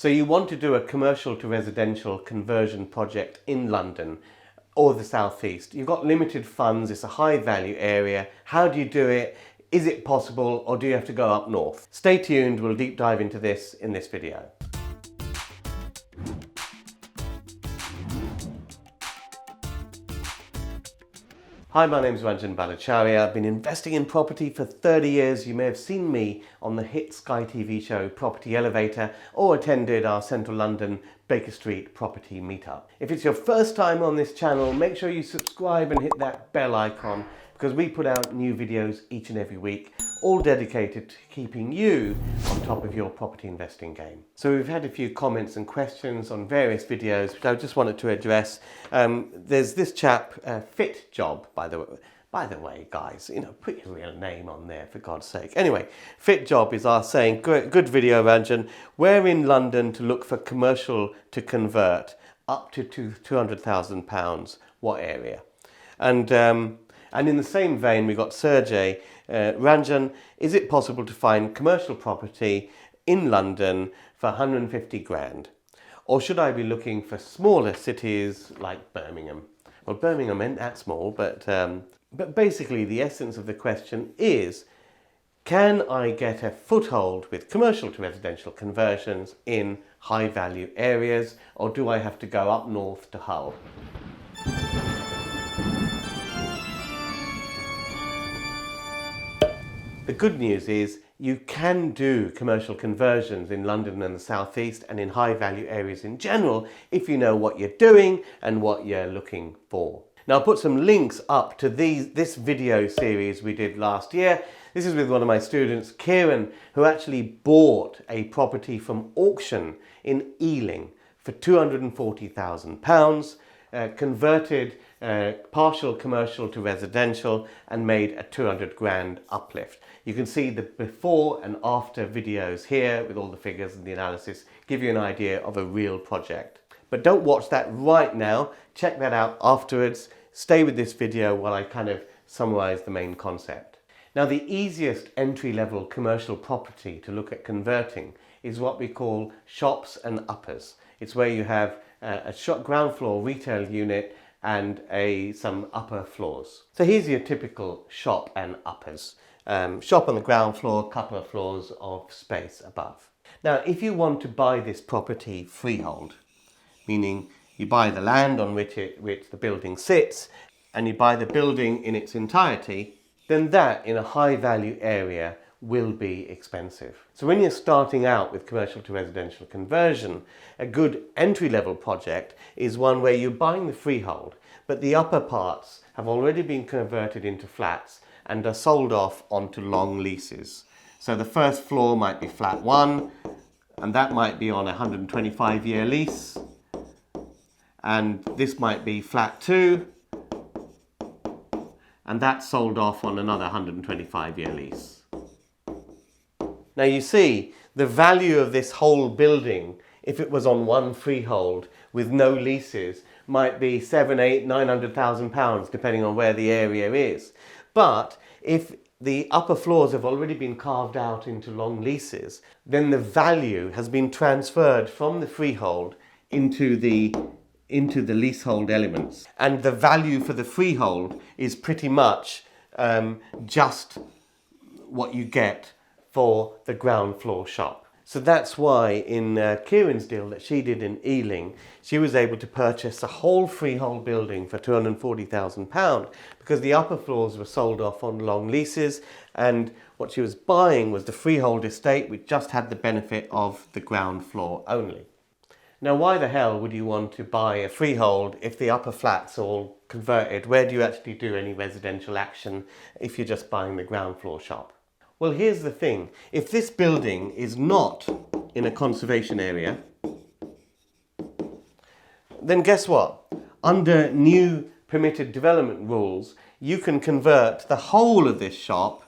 So you want to do a commercial to residential conversion project in London or the South East. You've got limited funds, it's a high value area. How do you do it? Is it possible, or do you have to go up north? Stay tuned, we'll deep dive into this in this video. Hi, my name is Ranjan Bhattacharya. I've been investing in property for 30 years. You may have seen me on the hit Sky TV show Property Elevator or attended our Central London Baker Street property meetup. If it's your first time on this channel, make sure you subscribe and hit that bell icon because we put out new videos each and every week, all dedicated to keeping you on top of your property investing game. So we've had a few comments and questions on various videos, which I just wanted to address. There's this chap, Fit Job, by the way, guys, you know, put your real name on there for God's sake. Anyway, Fit Job is saying, good video, Ranjan. Where in London to look for commercial to convert up to £200,000? What area? And in the same vein, we got Sergey. Ranjan, is it possible to find commercial property in London for 150 grand? Or should I be looking for smaller cities like Birmingham? Well, Birmingham ain't that small, but basically the essence of the question is, can I get a foothold with commercial to residential conversions in high value areas, or do I have to go up north to Hull? The good news is you can do commercial conversions in London and the South East and in high value areas in general if you know what you're doing and what you're looking for. Now, I'll put some links up to this video series we did last year. This is with one of my students, Kieran, who actually bought a property from auction in Ealing for £240,000, converted partial commercial to residential and made a 200 grand uplift. You can see the before and after videos here with all the figures and the analysis, give you an idea of a real project. But don't watch that right now, check that out afterwards. Stay with this video while I kind of summarize the main concept. Now, the easiest entry-level commercial property to look at converting is what we call shops and uppers. It's where you have a ground floor retail unit and some upper floors. So here's your typical shop and uppers. Shop on the ground floor, couple of floors of space above. Now, if you want to buy this property freehold, meaning you buy the land on which the building sits and you buy the building in its entirety, then that in a high value area will be expensive. So when you're starting out with commercial to residential conversion, a good entry-level project is one where you're buying the freehold, but the upper parts have already been converted into flats and are sold off onto long leases. So the first floor might be flat 1, and that might be on a 125-year lease, and this might be flat 2, and that's sold off on another 125-year lease. Now you see, the value of this whole building, if it was on one freehold with no leases, might be £700,000, £900,000, depending on where the area is. But if the upper floors have already been carved out into long leases, then the value has been transferred from the freehold into the leasehold elements. And the value for the freehold is pretty much just what you get for the ground floor shop. So that's why in Kieran's deal that she did in Ealing, she was able to purchase a whole freehold building for £240,000 because the upper floors were sold off on long leases, and what she was buying was the freehold estate, which just had the benefit of the ground floor only. Now, why the hell would you want to buy a freehold if the upper flats are all converted? Where do you actually do any residential action if you're just buying the ground floor shop? Well, here's the thing. If this building is not in a conservation area, then guess what? Under new permitted development rules, you can convert the whole of this shop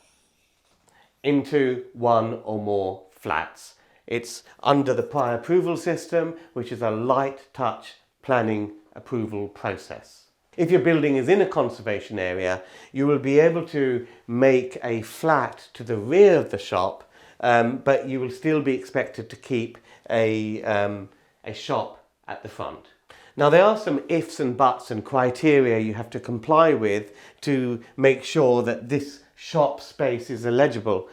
into one or more flats. It's under the prior approval system, which is a light touch planning approval process. If your building is in a conservation area, you will be able to make a flat to the rear of the shop, but you will still be expected to keep a shop at the front. Now there are some ifs and buts and criteria you have to comply with to make sure that this shop space is eligible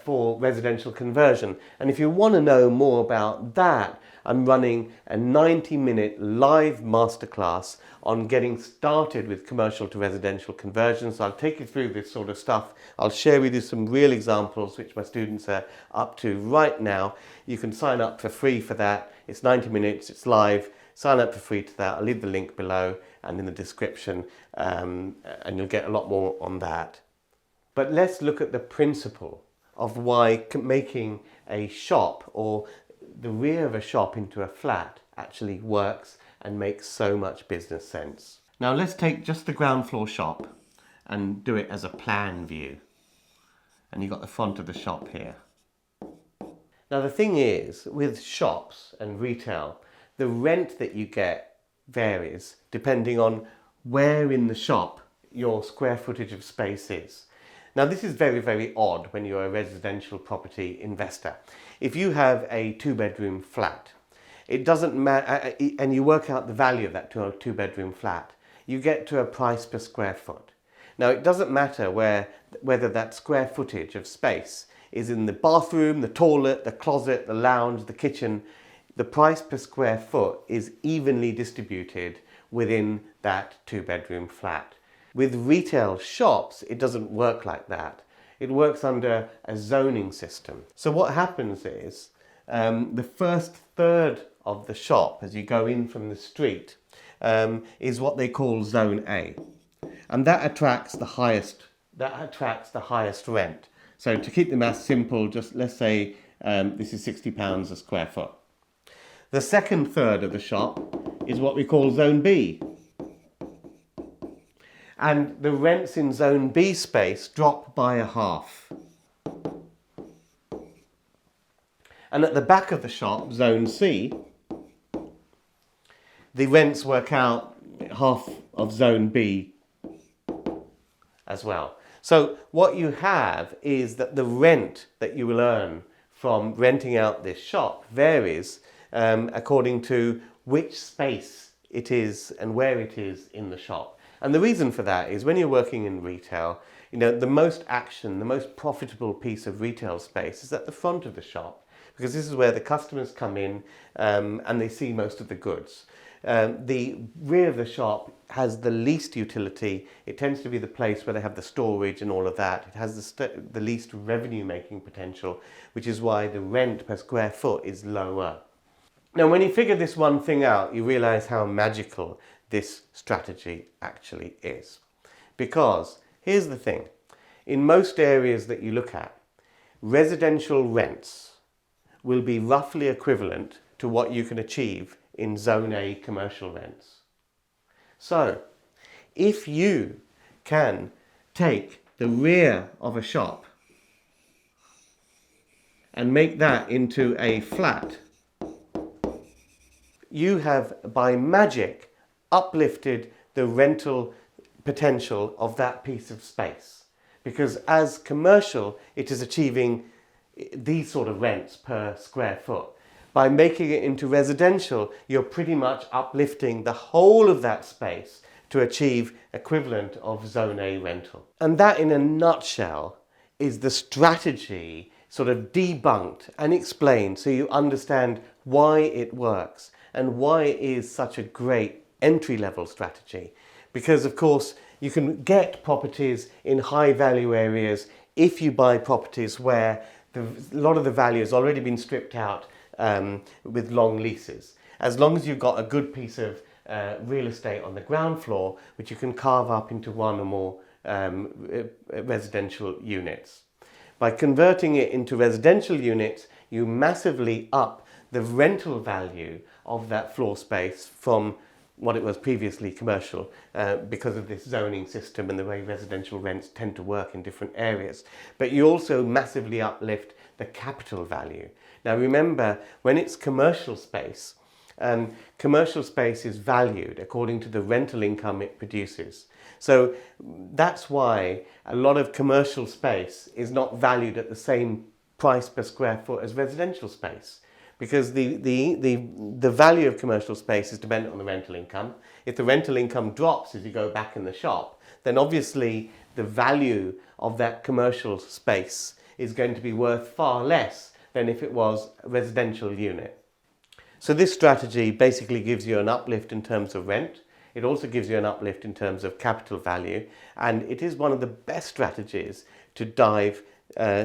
for residential conversion. And if you want to know more about that, I'm running a 90-minute live masterclass on getting started with commercial to residential conversions. So I'll take you through this sort of stuff. I'll share with you some real examples which my students are up to right now. You can sign up for free for that. It's 90 minutes, it's live. Sign up for free to that. I'll leave the link below and in the description, and you'll get a lot more on that. But let's look at the principle of why making a shop or the rear of a shop into a flat actually works and makes so much business sense. Now let's take just the ground floor shop and do it as a plan view. And you've got the front of the shop here. Now the thing is, with shops and retail, the rent that you get varies depending on where in the shop your square footage of space is. Now this is very, very odd when you're a residential property investor. If you have a 2-bedroom flat, it doesn't matter, and you work out the value of that 2-bedroom flat, you get to a price per square foot. Now it doesn't matter whether that square footage of space is in the bathroom, the toilet, the closet, the lounge, the kitchen. The price per square foot is evenly distributed within that 2-bedroom flat. With retail shops, it doesn't work like that. It works under a zoning system. So what happens is the first third of the shop as you go in from the street is what they call Zone A. And that attracts the highest rent. So to keep the math simple, just let's say this is £60 a square foot. The second third of the shop is what we call Zone B. And the rents in Zone B space drop by a half. And at the back of the shop, Zone C, the rents work out half of Zone B as well. So what you have is that the rent that you will earn from renting out this shop varies according to which space it is and where it is in the shop. And the reason for that is when you're working in retail, the most profitable piece of retail space is at the front of the shop, because this is where the customers come in and they see most of the goods. The rear of the shop has the least utility. It tends to be the place where they have the storage and all of that. It has the least revenue making potential, which is why the rent per square foot is lower. Now, when you figure this one thing out, you realize how magical this strategy actually is. Because here's the thing, in most areas that you look at, residential rents will be roughly equivalent to what you can achieve in Zone A commercial rents. So if you can take the rear of a shop and make that into a flat, you have by magic uplifted the rental potential of that piece of space, because as commercial it is achieving these sort of rents per square foot. By making it into residential, you're pretty much uplifting the whole of that space to achieve equivalent of Zone A rental. And that in a nutshell is the strategy sort of debunked and explained so you understand why it works and why it is such a great entry-level strategy. Because of course you can get properties in high value areas if you buy properties where a lot of the value has already been stripped out with long leases. As long as you've got a good piece of real estate on the ground floor which you can carve up into one or more residential units. By converting it into residential units, you massively up the rental value of that floor space from what it was previously commercial because of this zoning system and the way residential rents tend to work in different areas. But you also massively uplift the capital value. Now remember, when it's commercial space is valued according to the rental income it produces. So that's why a lot of commercial space is not valued at the same price per square foot as residential space. because the value of commercial space is dependent on the rental income. If the rental income drops as you go back in the shop, then obviously the value of that commercial space is going to be worth far less than if it was a residential unit. So this strategy basically gives you an uplift in terms of rent. It also gives you an uplift in terms of capital value, and it is one of the best strategies to dive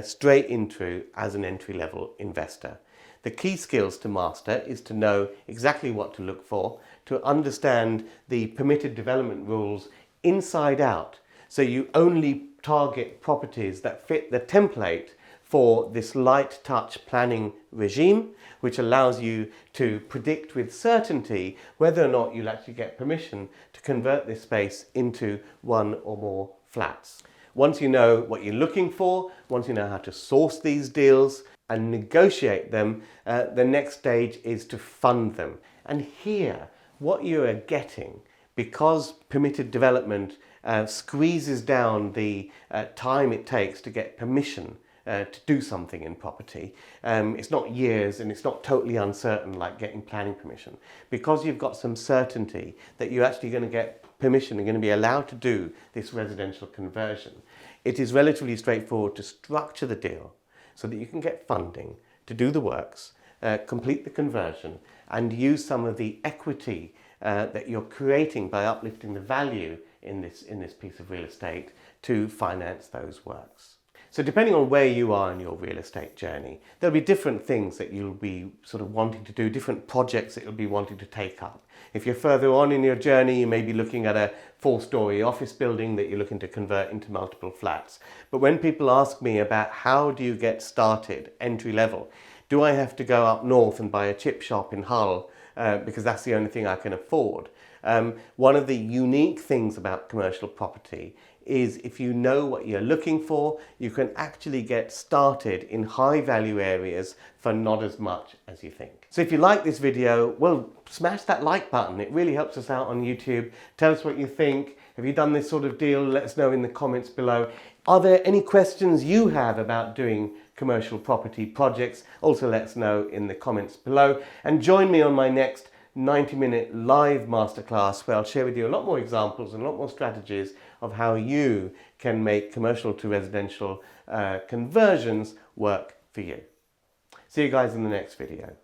straight into as an entry-level investor. The key skills to master is to know exactly what to look for, to understand the permitted development rules inside out, so you only target properties that fit the template for this light touch planning regime, which allows you to predict with certainty whether or not you'll actually get permission to convert this space into one or more flats. Once you know what you're looking for, once you know how to source these deals and negotiate them, the next stage is to fund them. And here, what you are getting, because permitted development squeezes down the time it takes to get permission to do something in property. It's not years and it's not totally uncertain like getting planning permission. Because you've got some certainty that you're actually going to get permission and going to be allowed to do this residential conversion, it is relatively straightforward to structure the deal so that you can get funding to do the works, complete the conversion, and use some of the equity that you're creating by uplifting the value in this piece of real estate to finance those works. So depending on where you are in your real estate journey, there'll be different things that you'll be sort of wanting to do, different projects that you'll be wanting to take up. If you're further on in your journey, you may be looking at a 4-story office building that you're looking to convert into multiple flats. But when people ask me about how do you get started, entry level, do I have to go up north and buy a chip shop in Hull because that's the only thing I can afford? One of the unique things about commercial property is if you know what you're looking for, you can actually get started in high value areas for not as much as you think. So if you like this video, well, smash that like button. It really helps us out on YouTube. Tell us what you think. Have you done this sort of deal? Let us know in the comments below. Are there any questions you have about doing commercial property projects? Also let us know in the comments below. And join me on my next 90-minute live masterclass where I'll share with you a lot more examples and a lot more strategies of how you can make commercial to residential conversions work for you. See you guys in the next video.